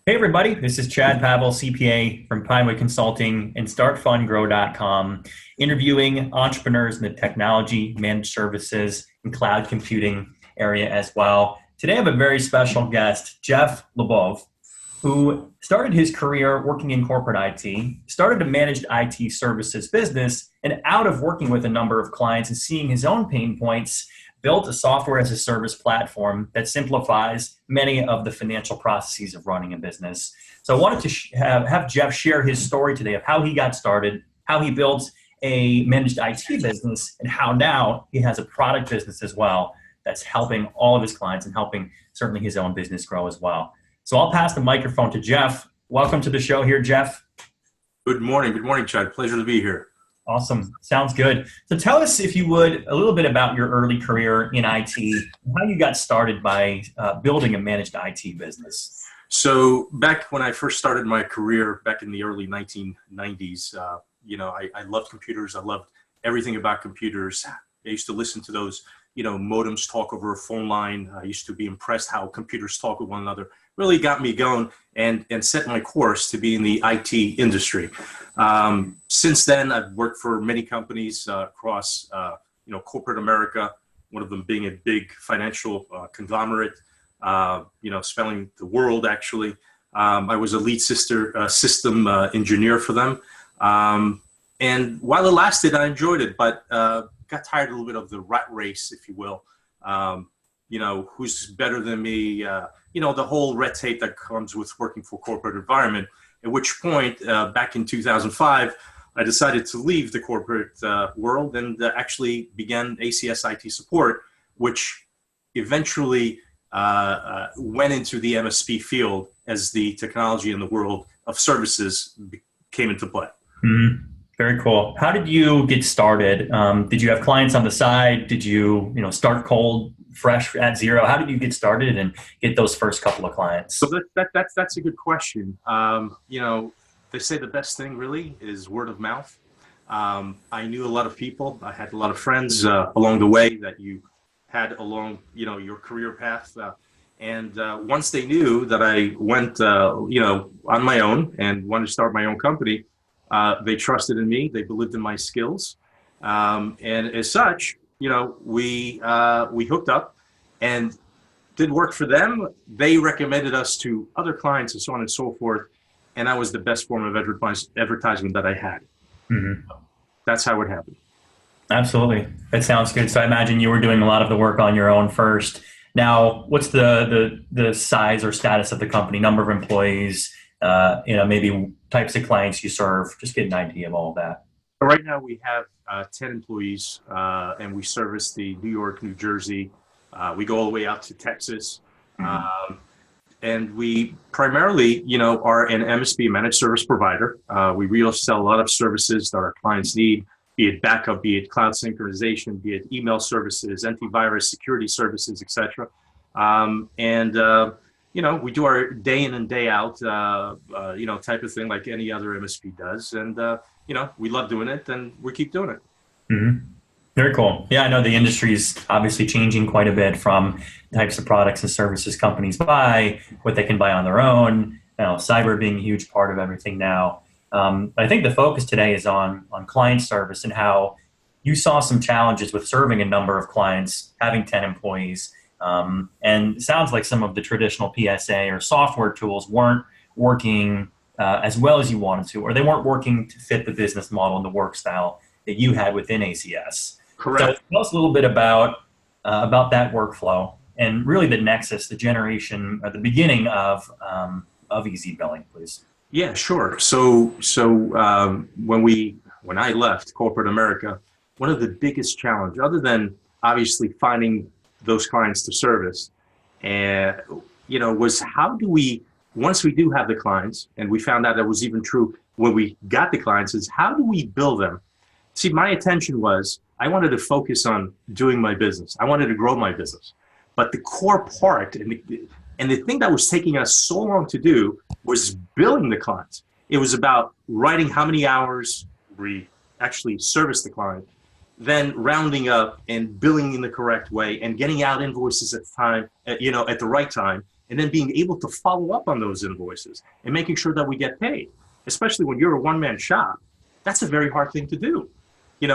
Hey everybody, this is Chad Pavel, CPA from Pinewood Consulting and StartFundGrow.com, interviewing entrepreneurs in the technology, managed services, and cloud computing area as well. Today I have a very special guest, Jeff Liebov, who started his career working in corporate IT, started a managed IT services business, and out of working with a number of clients and seeing his own pain points, built a software as a service platform that simplifies many of the financial processes of running a business. So I wanted to have Jeff share his story today of how he got started, how he built a managed IT business, and how now he has a product business as well that's helping all of his clients and helping certainly his own business grow as well. So I'll pass the microphone to Jeff. Welcome to the show here, Jeff. Good morning. Good morning, Chad. Pleasure to be here. Awesome. Sounds good. So tell us, if you would, a little bit about your early career in IT, and how you got started by building a managed IT business. So back when I first started my career back in the early 1990s, I loved computers. I loved everything about computers. I used to listen to those, modems talk over a phone line. I used to be impressed how computers talk with one another. Really got me going and set my course to be in the IT industry. Since then, I've worked for many companies across, corporate America, one of them being a big financial conglomerate, spanning the world, actually. I was a lead system engineer for them. And while it lasted, I enjoyed it, but got tired a little bit of the rat race, if you will. Who's better than me? The whole red tape that comes with working for corporate environment, at which point, back in 2005, I decided to leave the corporate world and actually began ACS IT support, which eventually went into the MSP field as the technology in the world of services came into play. Mm-hmm. Very cool. How did you get started? Did you have clients on the side? Did you, start cold, fresh at zero? How did you get started and get those first couple of clients? So that's a good question. They say the best thing really is word of mouth. I knew a lot of people. I had a lot of friends along the way that you had along, your career path. And once they knew that I went, on my own and wanted to start my own company, they trusted in me. They believed in my skills. And as such, we hooked up and did work for them. They recommended us to other clients and so on and so forth. And that was the best form of advertisement that I had. Mm-hmm. That's how it happened. Absolutely. That sounds good. So I imagine you were doing a lot of the work on your own first. Now, what's the size or status of the company, number of employees, maybe types of clients you serve? Just get an idea of all of that. Right now we have 10 employees and we service the New York, New Jersey. We go all the way out to Texas. Mm-hmm. And we primarily, are an MSP, managed service provider. We really sell a lot of services that our clients need, be it backup, be it cloud synchronization, be it email services, antivirus, security services, etc. We do our day in and day out, type of thing like any other MSP does. And, we love doing it and we keep doing it. Mm-hmm. Very cool. Yeah, I know the industry is obviously changing quite a bit from types of products and services companies buy, what they can buy on their own, cyber being a huge part of everything now. I think the focus today is on client service and how you saw some challenges with serving a number of clients, having 10 employees. And it sounds like some of the traditional PSA or software tools weren't working as well as you wanted to, or they weren't working to fit the business model and the work style that you had within ACS. Correct. So tell us a little bit about that workflow and really the nexus, the generation, or the beginning of Easy Billing, please. Yeah, sure. So when I left corporate America, one of the biggest challenge, other than obviously finding those clients to service, was how do we, once we do have the clients, and we found out that was even true when we got the clients, is how do we bill them? See, my attention was, I wanted to focus on doing my business. I wanted to grow my business. But the core part and the thing that was taking us so long to do was billing the clients. It was about writing how many hours we actually service the client, then rounding up and billing in the correct way and getting out invoices at the time, at the right time, and then being able to follow up on those invoices and making sure that we get paid, especially when you're a one-man shop. That's a very hard thing to do.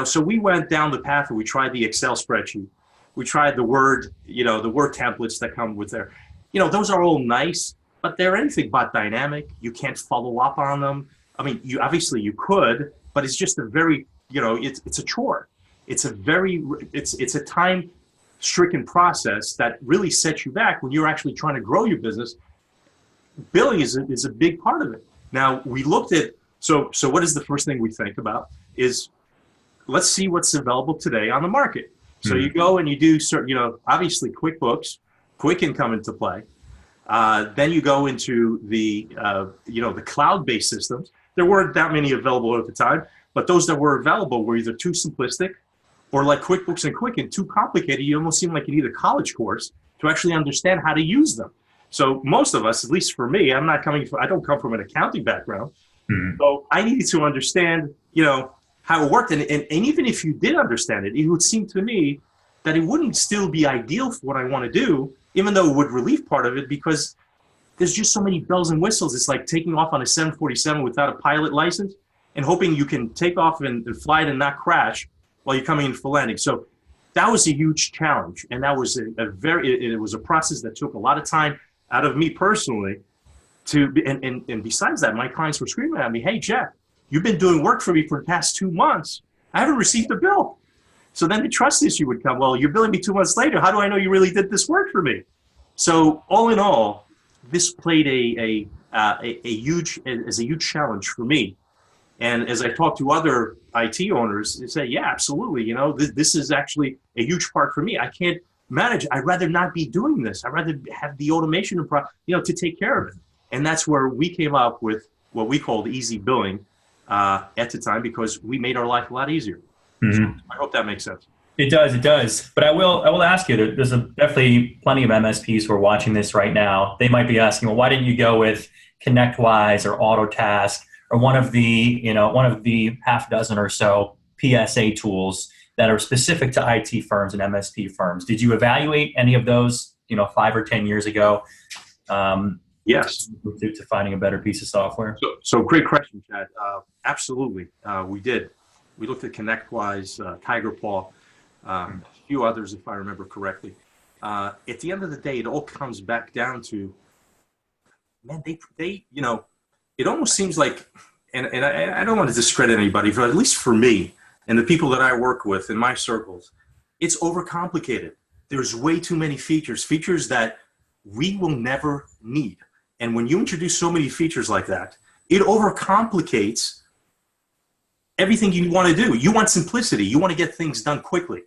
So we went down the path and we tried the Excel spreadsheet. We tried the Word, the Word templates that come with there. Those are all nice, but they're anything but dynamic. You can't follow up on them. I mean, you could, but it's just a very, it's a chore. It's a time-stricken process that really sets you back when you're actually trying to grow your business. Billing is a big part of it. Now, we looked at, so what is the first thing we think about is, let's see what's available today on the market. So you go and you do certain, obviously QuickBooks, Quicken come into play. Then you go into the cloud-based systems. There weren't that many available at the time, but those that were available were either too simplistic or, like QuickBooks and Quicken, too complicated. You almost seem like you need a college course to actually understand how to use them. So most of us, at least for me, I don't come from an accounting background. So I needed to understand, how it worked. And even if you did understand it, it would seem to me that it wouldn't still be ideal for what I want to do, even though it would relieve part of it, because there's just so many bells and whistles. It's like taking off on a 747 without a pilot license and hoping you can take off and fly it and not crash while you're coming in for landing. So that was a huge challenge. And that was it was a process that took a lot of time out of me personally and besides that, my clients were screaming at me, "Hey, Jeff, you've been doing work for me for the past 2 months. I haven't received a bill." So then the trust issue would come. Well, you're billing me 2 months later. How do I know you really did this work for me? So all in all, this played a huge challenge for me. And as I talk to other IT owners, they say, yeah, absolutely. This is actually a huge part for me. I can't manage. I'd rather not be doing this. I'd rather have the automation to take care of it. And that's where we came up with what we called easy billing at the time, because we made our life a lot easier. So I hope that makes sense. It does. But I will ask you, there's definitely plenty of MSPs who are watching this right now. They might be asking, well, why didn't you go with ConnectWise or Autotask or one of the half dozen or so PSA tools that are specific to IT firms and MSP firms? Did you evaluate any of those, 5 or 10 years ago? Yes. To finding a better piece of software? So great question, Chad. Absolutely. We did. We looked at ConnectWise, TigerPaw, a few others, if I remember correctly. At the end of the day, it all comes back down to, man, they it almost seems like, and I don't want to discredit anybody, but at least for me and the people that I work with in my circles, it's overcomplicated. There's way too many features that we will never need. And when you introduce so many features like that, it overcomplicates everything you want to do. You want simplicity. You want to get things done quickly.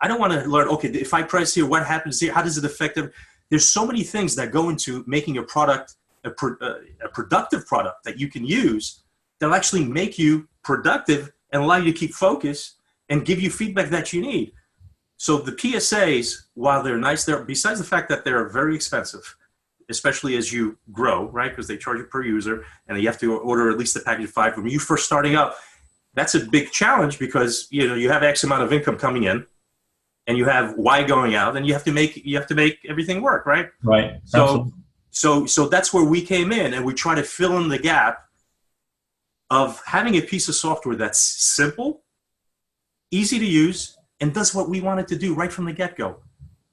I don't want to learn, okay, if I press here, what happens here? How does it affect them? There's so many things that go into making a product, a productive product that you can use that'll actually make you productive and allow you to keep focus and give you feedback that you need. So the PSAs, while they're nice, besides the fact that they're very expensive, especially as you grow, right? Because they charge you per user and you have to order at least a package of 5 when you first starting out. That's a big challenge because you have X amount of income coming in and you have Y going out and you have to make everything work, right? Right. So that's where we came in, and we try to fill in the gap of having a piece of software that's simple, easy to use, and does what we want it to do right from the get-go.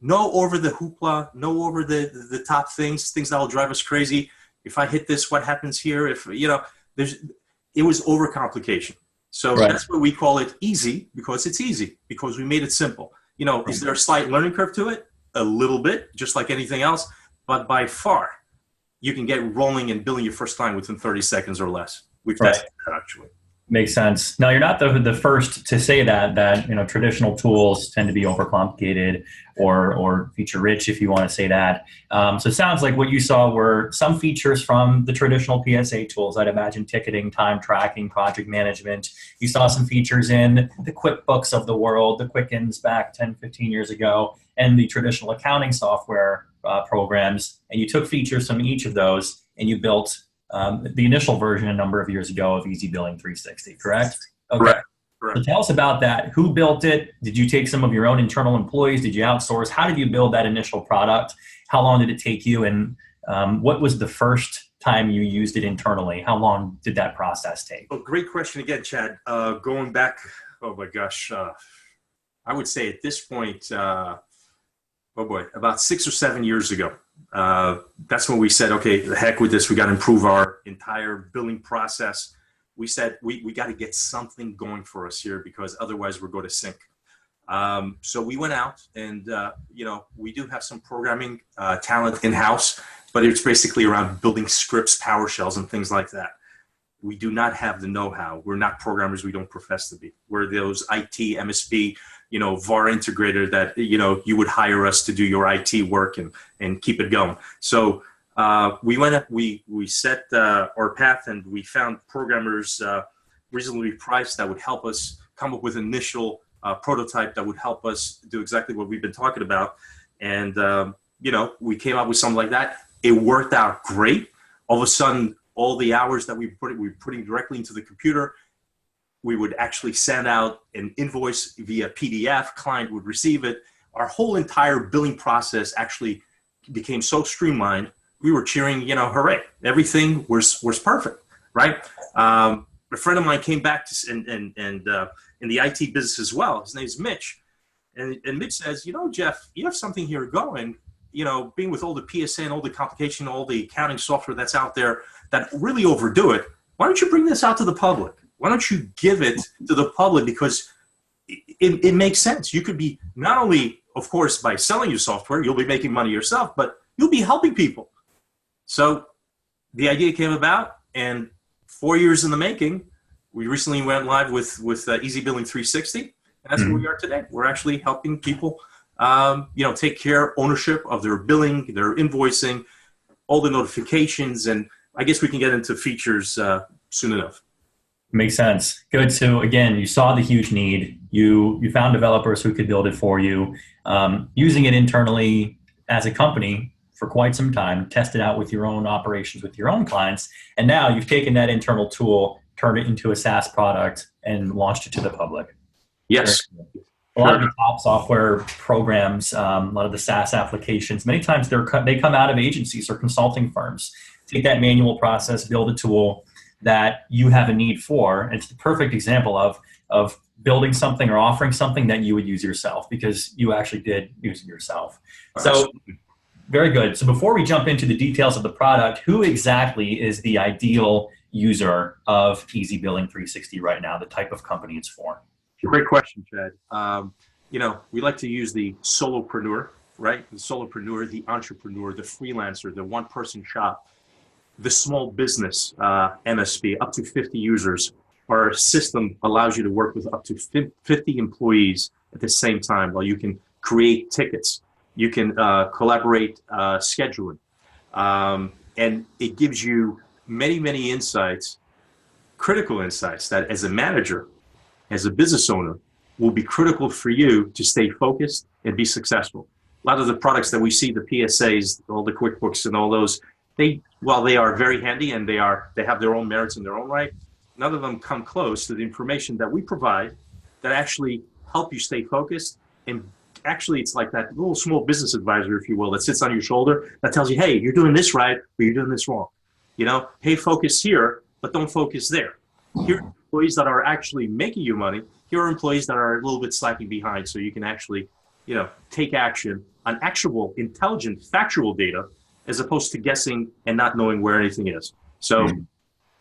No over the hoopla, no over the top things that will drive us crazy. If I hit this, what happens here? It was overcomplication. So That's where we call it easy, because it's easy, because we made it simple. Is there a slight learning curve to it? A little bit, just like anything else, but by far, you can get rolling and billing your first time within 30 seconds or less. We've tested that actually. Makes sense. Now, you're not the first to say that traditional tools tend to be overcomplicated or feature rich, if you want to say that. So it sounds like what you saw were some features from the traditional PSA tools. I'd imagine ticketing, time tracking, project management. You saw some features in the QuickBooks of the world, the Quickens back 10, 15 years ago, and the traditional accounting software programs. And you took features from each of those and you built the initial version a number of years ago of Easy Billing 360, correct? Okay. Correct. So tell us about that. Who built it? Did you take some of your own internal employees? Did you outsource? How did you build that initial product? How long did it take you? And What was the first time you used it internally? How long did that process take? Oh, great question again, Chad. Going back, oh my gosh, I would say at this point, oh boy, about 6 or 7 years ago. That's when we said, okay, the heck with this. We got to improve our entire billing process. We said we got to get something going for us here because otherwise we're going to sink. So we went out and, we do have some programming talent in-house, but it's basically around building scripts, PowerShells, and things like that. We do not have the know-how. We're not programmers. We don't profess to be. We're those IT, MSP, VAR integrator that, you would hire us to do your IT work and keep it going. So we went up, we set our path, and we found programmers reasonably priced that would help us come up with initial prototype that would help us do exactly what we've been talking about. And, we came up with something like that. It worked out great. All of a sudden, all the hours that we were putting directly into the computer, we would actually send out an invoice via PDF. Client would receive it. Our whole entire billing process actually became so streamlined. We were cheering, hooray! Everything was perfect, right? A friend of mine came back and in the IT business as well. His name's Mitch, and Mitch says, Jeff, you have something here going. Being with all the PSA and all the complication, all the accounting software that's out there that really overdo it. Why don't you bring this out to the public? Why don't you give it to the public? Because it makes sense. You could be not only, of course, by selling your software, you'll be making money yourself, but you'll be helping people. So the idea came about, and 4 years in the making, we recently went live with Easy Billing 360, and that's where we are today. We're actually helping people, take ownership of their billing, their invoicing, all the notifications, and I guess we can get into features soon enough. Makes sense. Good. So again, you saw the huge need. You found developers who could build it for you, using it internally as a company for quite some time, tested out with your own operations, with your own clients, and now you've taken that internal tool, turned it into a SaaS product, and launched it to the public. Yes. A lot of the top software programs, a lot of the SaaS applications, many times they come out of agencies or consulting firms. Take that manual process, build a tool that you have a need for. And it's the perfect example of building something or offering something that you would use yourself because you actually did use it yourself. So very good. So before we jump into the details of the product, who exactly is the ideal user of Easy Billing 360 right now, the type of company it's for? Great question, Chad. We like to use the solopreneur, right? The solopreneur, the entrepreneur, the freelancer, the one-person shop, the small business MSP, up to 50 users. Our system allows you to work with up to 50 employees at the same time, while you can create tickets. You can collaborate scheduling. And it gives you many, many insights, critical insights that as a manager, as a business owner, will be critical for you to stay focused and be successful. A lot of the products that we see, the PSAs, all the QuickBooks and all those, while they are very handy and they have their own merits in their own right, none of them come close to the information that we provide that actually help you stay focused. And actually, it's like that little small business advisor, if you will, that sits on your shoulder that tells you, hey, you're doing this right, but you're doing this wrong. Hey, focus here, but don't focus there. Here are employees that are actually making you money. Here are employees that are a little bit slacking behind, so you can actually, take action on actionable, intelligent, factual data, as opposed to guessing and not knowing where anything is. So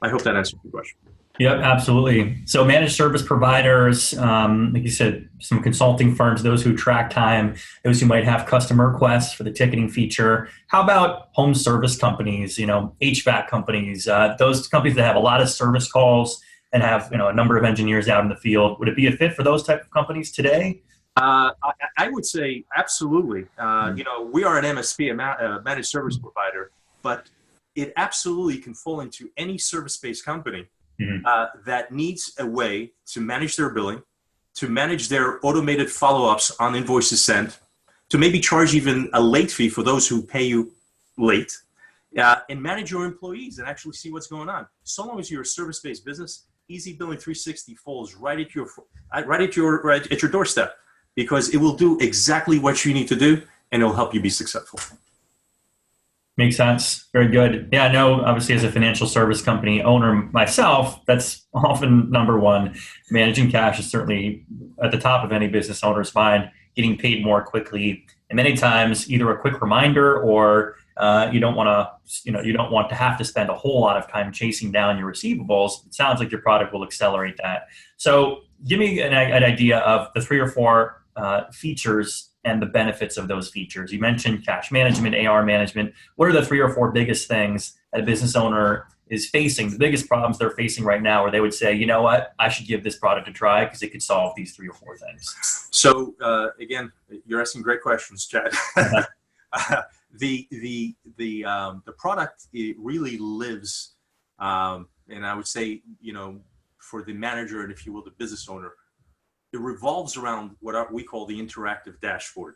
I hope that answers your question. Yep, absolutely. So managed service providers, like you said, some consulting firms, those who track time, those who might have customer requests for the ticketing feature. How about home service companies, HVAC companies, those companies that have a lot of service calls and have a number of engineers out in the field? Would it be a fit for those type of companies today? I would say absolutely. We are an MSP, a managed service provider, but it absolutely can fall into any service-based company that needs a way to manage their billing, to manage their automated follow-ups on invoices sent, to maybe charge even a late fee for those who pay you late, and manage your employees and actually see what's going on. So long as you're a service-based business, Easy Billing 360 falls right at your doorstep, because it will do exactly what you need to do, and it'll help you be successful. Makes sense. Very good. Yeah, I know obviously as a financial service company owner myself, that's often number one. Managing cash is certainly at the top of any business owner's mind, getting paid more quickly. And many times either a quick reminder or you don't want you don't want to have to spend a whole lot of time chasing down your receivables. It sounds like your product will accelerate that. So give me an idea of the three or four features and the benefits of those features. You mentioned cash management, AR management. What are the three or four biggest things that a business owner is facing, the biggest problems they're facing right now, where they would say, you know what, I should give this product a try because it could solve these three or four things? So again, you're asking great questions, Chad. The product, it really lives, and I would say, for the manager and, if you will, the business owner, it revolves around what we call the interactive dashboard,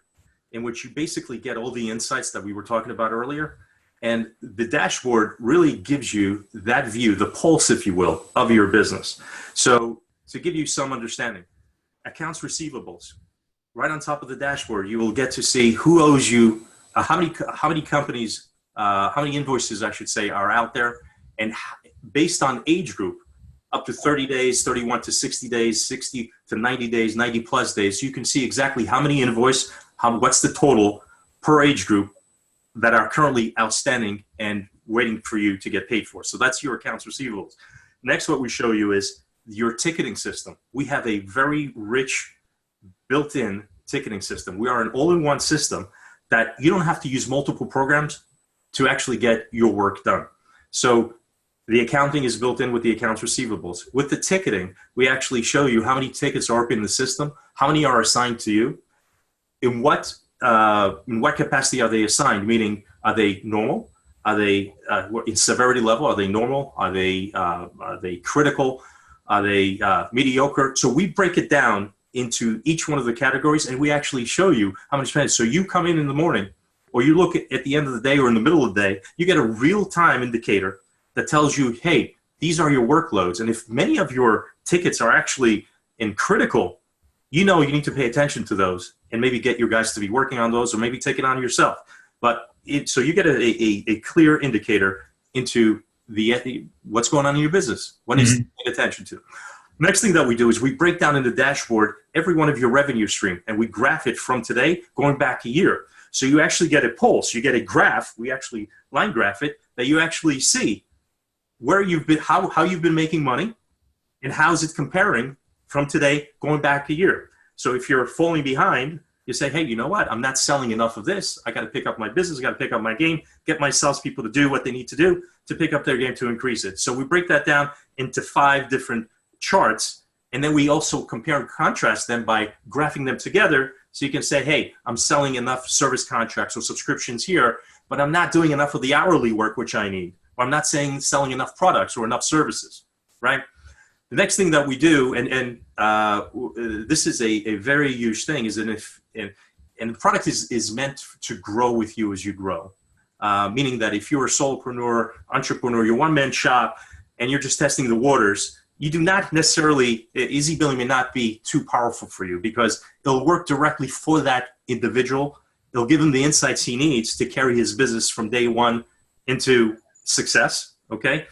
in which you basically get all the insights that we were talking about earlier. And the dashboard really gives you that view, the pulse, if you will, of your business. So to give you some understanding, accounts receivables, right on top of the dashboard, you will get to see who owes you, how many companies, how many invoices, I should say, are out there, and based on age group, up to 30 days, 31 to 60 days, 60 to 90 days, 90 plus days. You can see exactly how many invoice, what's the total per age group that are currently outstanding and waiting for you to get paid for. So that's your accounts receivables. Next, what we show you is your ticketing system. We have a very rich built-in ticketing system. We are an all-in-one system that you don't have to use multiple programs to actually get your work done. So the accounting is built in with the accounts receivables. With the ticketing, we actually show you how many tickets are up in the system, how many are assigned to you, in what capacity are they assigned, meaning are they normal? Are they in severity level? Are they normal? Are they critical? Are they mediocre? So we break it down into each one of the categories, and we actually show you how many spend. So you come in the morning, or you look at the end of the day or in the middle of the day, you get a real-time indicator that tells you, hey, these are your workloads. And if many of your tickets are actually in critical, you need to pay attention to those and maybe get your guys to be working on those, or maybe take it on yourself. But so you get a clear indicator into what's going on in your business, what needs to be paid attention to. Next thing that we do is we break down in the dashboard every one of your revenue stream, and we graph it from today going back a year. So you actually get a pulse, you get a graph, we actually line graph it, that you actually see where you've been, how you've been making money, and how's it comparing from today going back a year. So if you're falling behind, you say, hey, you know what? I'm not selling enough of this. I got to pick up my business. I got to pick up my game, get my salespeople to do what they need to do to pick up their game to increase it. So we break that down into 5 different charts. And then we also compare and contrast them by graphing them together. So you can say, hey, I'm selling enough service contracts or subscriptions here, but I'm not doing enough of the hourly work, which I need. Or I'm not selling enough products or enough services, right? The next thing that we do, and this is a very huge thing, is that and the product is meant to grow with you as you grow. Meaning that if you're a solopreneur, entrepreneur, you're one-man shop, and you're just testing the waters, you do not necessarily, easy billing may not be too powerful for you, because it'll work directly for that individual. It'll give him the insights he needs to carry his business from day one into success, okay?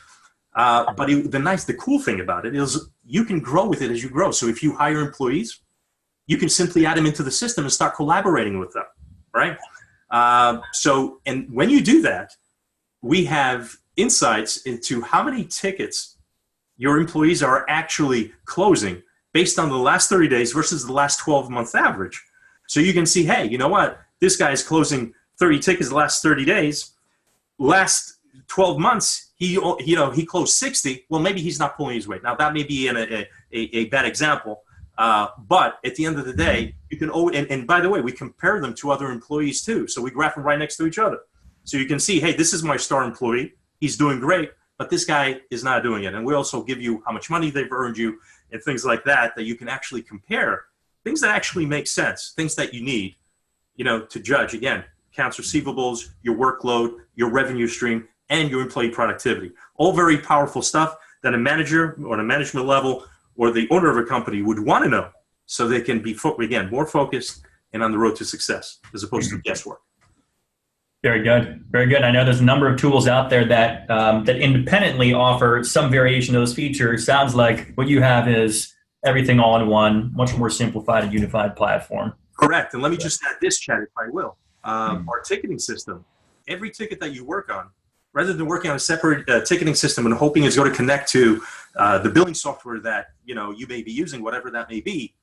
But the cool thing about it is you can grow with it as you grow. So if you hire employees, you can simply add them into the system and start collaborating with them, right? And when you do that, we have insights into how many tickets your employees are actually closing based on the last 30 days versus the last 12-month average. So you can see, hey, you know what? This guy is closing 30 tickets the last 30 days. Last 12 months, he closed 60. Well, maybe he's not pulling his weight. Now, that may be a bad example. But at the end of the day, you can, and by the way, we compare them to other employees too. So we graph them right next to each other. So you can see, hey, this is my star employee. He's doing great, but this guy is not doing it. And we also give you how much money they've earned you and things like that, that you can actually compare. Things that actually make sense, things that you need, to judge. Again, accounts receivables, your workload, your revenue stream, and your employee productivity. All very powerful stuff that a manager or a management level or the owner of a company would want to know, so they can be, again, more focused and on the road to success as opposed to guesswork. Very good. Very good. I know there's a number of tools out there that that independently offer some variation of those features. Sounds like what you have is everything all in one, much more simplified and unified platform. Correct. And let me just add this, Chad, if I will. Our ticketing system, every ticket that you work on, rather than working on a separate ticketing system and hoping it's going to connect to the billing software that you may be using, whatever that may be,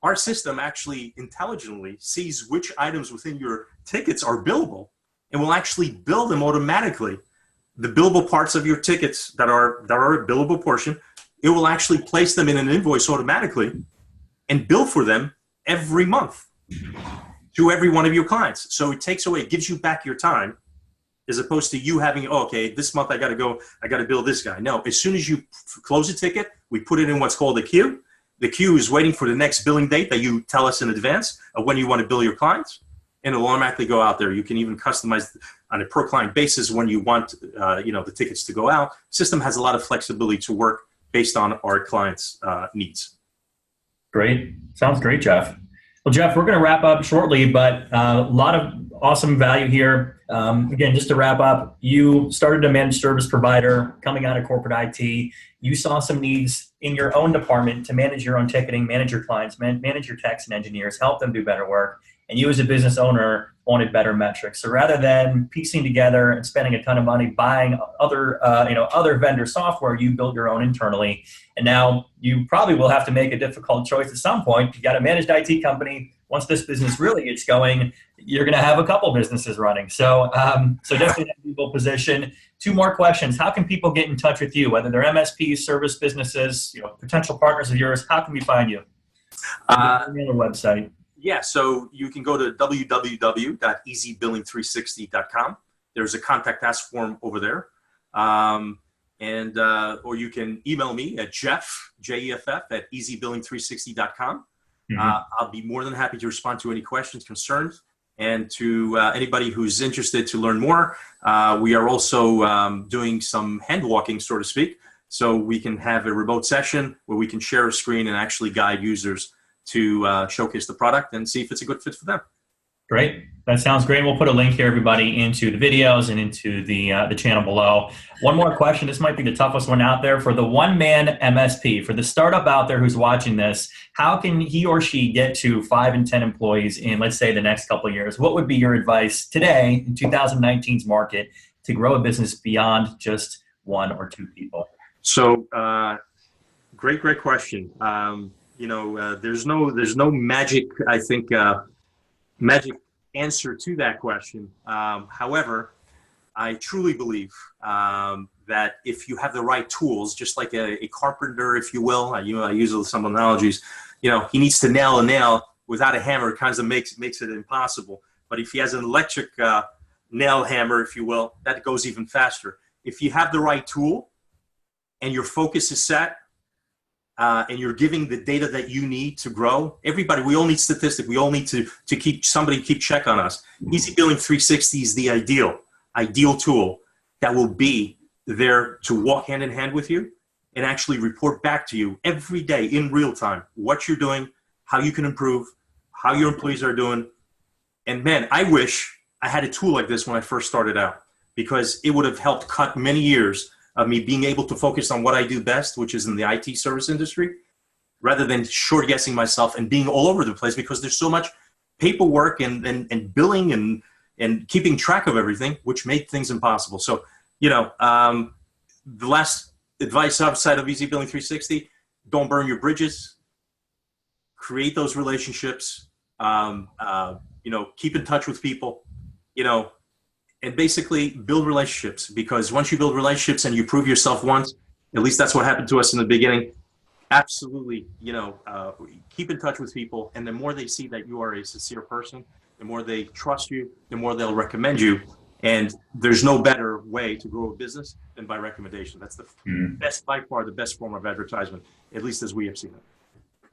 our system actually intelligently sees which items within your tickets are billable and will actually bill them automatically. The billable parts of your tickets that are a billable portion, it will actually place them in an invoice automatically and bill for them every month to every one of your clients. So it takes away, it gives you back your time, as opposed to you having, oh, okay, this month I got to bill this guy. No, as soon as you close a ticket, we put it in what's called a queue. The queue is waiting for the next billing date that you tell us in advance of when you want to bill your clients, and it'll automatically go out there. You can even customize on a per client basis when you want, the tickets to go out. System has a lot of flexibility to work based on our clients' needs. Great. Sounds great, Jeff. Well, Jeff, we're going to wrap up shortly, but a lot of awesome value here. Again, just to wrap up, you started a managed service provider coming out of corporate IT. You saw some needs in your own department to manage your own ticketing, manage your clients, manage your techs and engineers, help them do better work. And you as a business owner wanted better metrics. So rather than piecing together and spending a ton of money buying other vendor software, you built your own internally. And now you probably will have to make a difficult choice at some point. You got a managed IT company. Once this business really gets going, you're going to have a couple businesses running. So definitely an enviable position. Two more questions. How can people get in touch with you, whether they're MSPs, service businesses, potential partners of yours? How can we find you? On your website. Yeah, so you can go to www.easybilling360.com. There's a contact us form over there. Or you can email me at Jeff, Jeff, at easybilling360.com. I'll be more than happy to respond to any questions, concerns, and to anybody who's interested to learn more. We are also doing some hand walking, so to speak, so we can have a remote session where we can share a screen and actually guide users to showcase the product and see if it's a good fit for them. Great. That sounds great. We'll put a link here, everybody, into the videos and into the channel below. One more question. This might be the toughest one out there. For the one-man MSP, for the startup out there who's watching this, how can he or she get to 5 and 10 employees in, let's say, the next couple of years? What would be your advice today in 2019's market to grow a business beyond just 1 or 2 people? So great question. There's no magic, I think, magic answer to that question. However, I truly believe that if you have the right tools, just like a carpenter, if you will, I use some analogies, he needs to nail a nail. Without a hammer, it kind of makes it impossible. But if he has an electric nail hammer, if you will, that goes even faster. If you have the right tool and your focus is set, and you're giving the data that you need to grow. Everybody, we all need statistics. We all need to keep check on us. Easy Billing 360 is the ideal tool that will be there to walk hand in hand with you and actually report back to you every day in real time what you're doing, how you can improve, how your employees are doing. And man, I wish I had a tool like this when I first started out, because it would have helped cut many years of me being able to focus on what I do best, which is in the IT service industry, rather than short guessing myself and being all over the place, because there's so much paperwork and billing and keeping track of everything, which made things impossible. So, the last advice outside of Easy Billing 360, don't burn your bridges, create those relationships, keep in touch with people, and basically build relationships, because once you build relationships and you prove yourself once, at least that's what happened to us in the beginning. Absolutely, keep in touch with people. And the more they see that you are a sincere person, the more they trust you, the more they'll recommend you. And there's no better way to grow a business than by recommendation. That's the best, by far, the best form of advertisement, at least as we have seen it.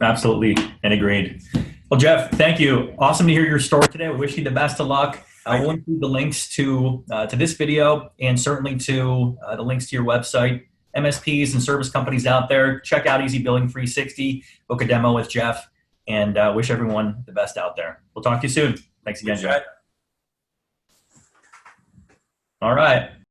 Absolutely, and agreed. Well, Jeff, thank you. Awesome to hear your story today. We wish you the best of luck. I will include the links to this video, and certainly to the links to your website. MSPs and service companies out there, check out Easy Billing 360, book a demo with Jeff, and wish everyone the best out there. We'll talk to you soon. Thanks again, Jeff. All right.